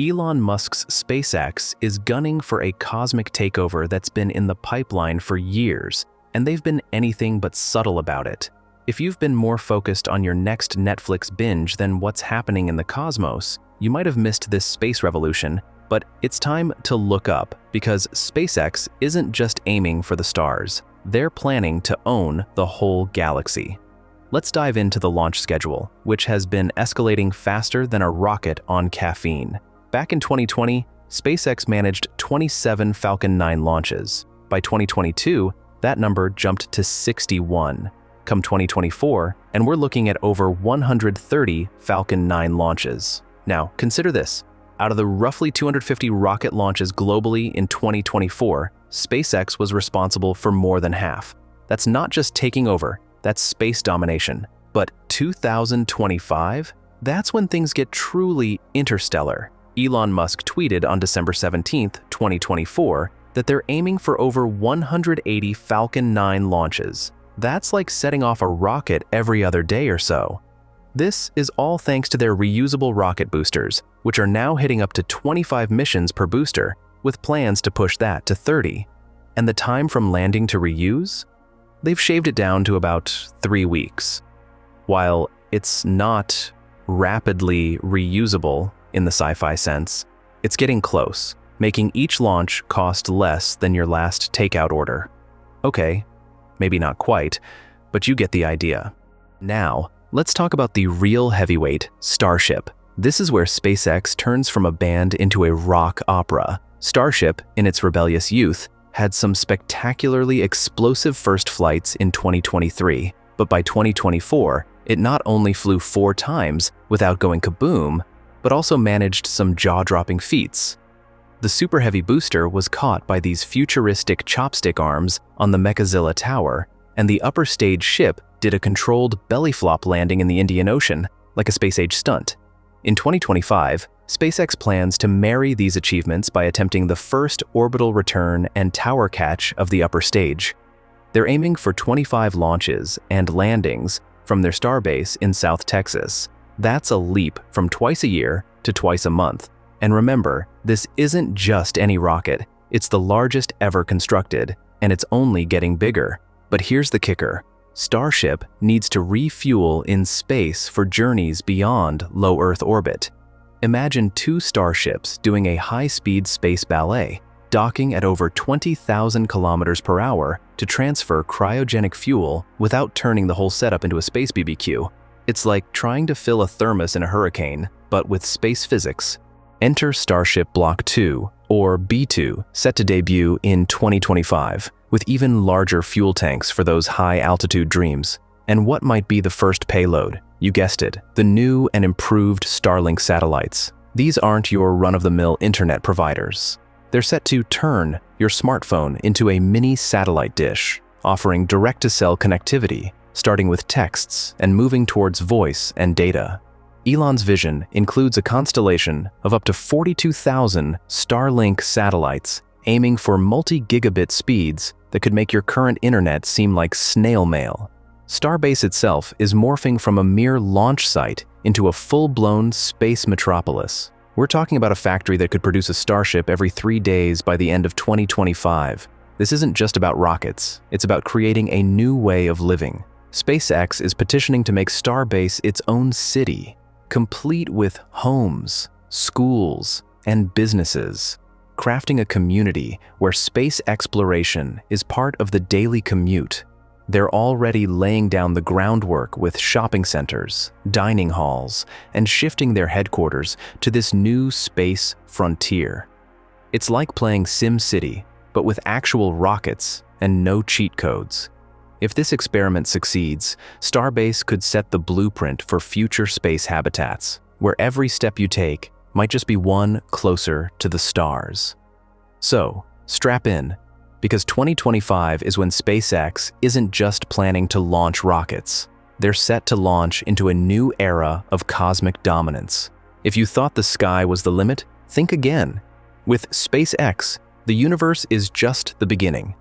Elon Musk's SpaceX is gunning for a cosmic takeover that's been in the pipeline for years, and they've been anything but subtle about it. If you've been more focused on your next Netflix binge than what's happening in the cosmos, you might have missed this space revolution, but it's time to look up, because SpaceX isn't just aiming for the stars. They're planning to own the whole galaxy. Let's dive into the launch schedule, which has been escalating faster than a rocket on caffeine. Back in 2020, SpaceX managed 27 Falcon 9 launches. By 2022, that number jumped to 61. Come 2024, and we're looking at over 130 Falcon 9 launches. Now, consider this. Out of the roughly 250 rocket launches globally in 2024, SpaceX was responsible for more than half. That's not just taking over, that's space domination. But 2025? That's when things get truly interstellar. Elon Musk tweeted on December 17, 2024, that they're aiming for over 180 Falcon 9 launches. That's like setting off a rocket every other day or so. This is all thanks to their reusable rocket boosters, which are now hitting up to 25 missions per booster, with plans to push that to 30. And the time from landing to reuse? They've shaved it down to about 3 weeks. While it's not rapidly reusable in the sci-fi sense, it's getting close, making each launch cost less than your last takeout order. Okay, maybe not quite, but you get the idea. Now, let's talk about the real heavyweight, Starship. This is where SpaceX turns from a band into a rock opera. Starship, in its rebellious youth, had some spectacularly explosive first flights in 2023, but by 2024, it not only flew 4 times without going kaboom, but also managed some jaw-dropping feats. The Super Heavy booster was caught by these futuristic chopstick arms on the Mechazilla Tower, and the upper stage ship did a controlled belly flop landing in the Indian Ocean, like a space-age stunt. In 2025, SpaceX plans to marry these achievements by attempting the first orbital return and tower catch of the upper stage. They're aiming for 25 launches and landings from their starbase in South Texas. That's a leap from twice a year to twice a month. And remember, this isn't just any rocket. It's the largest ever constructed, and it's only getting bigger. But here's the kicker. Starship needs to refuel in space for journeys beyond low Earth orbit. Imagine 2 starships doing a high-speed space ballet, docking at over 20,000 kilometers per hour to transfer cryogenic fuel without turning the whole setup into a space BBQ. It's like trying to fill a thermos in a hurricane, but with space physics. Enter Starship Block 2, or B2, set to debut in 2025, with even larger fuel tanks for those high-altitude dreams. And what might be the first payload? You guessed it, the new and improved Starlink satellites. These aren't your run-of-the-mill internet providers. They're set to turn your smartphone into a mini satellite dish, offering direct-to-cell connectivity, starting with texts and moving towards voice and data. Elon's vision includes a constellation of up to 42,000 Starlink satellites aiming for multi-gigabit speeds that could make your current internet seem like snail mail. Starbase itself is morphing from a mere launch site into a full-blown space metropolis. We're talking about a factory that could produce a Starship every 3 days by the end of 2025. This isn't just about rockets, it's about creating a new way of living. SpaceX is petitioning to make Starbase its own city, complete with homes, schools, and businesses, crafting a community where space exploration is part of the daily commute. They're already laying down the groundwork with shopping centers, dining halls, and shifting their headquarters to this new space frontier. It's like playing SimCity, but with actual rockets and no cheat codes. If this experiment succeeds, Starbase could set the blueprint for future space habitats, where every step you take might just be one closer to the stars. So, strap in, because 2025 is when SpaceX isn't just planning to launch rockets. They're set to launch into a new era of cosmic dominance. If you thought the sky was the limit, think again. With SpaceX, the universe is just the beginning.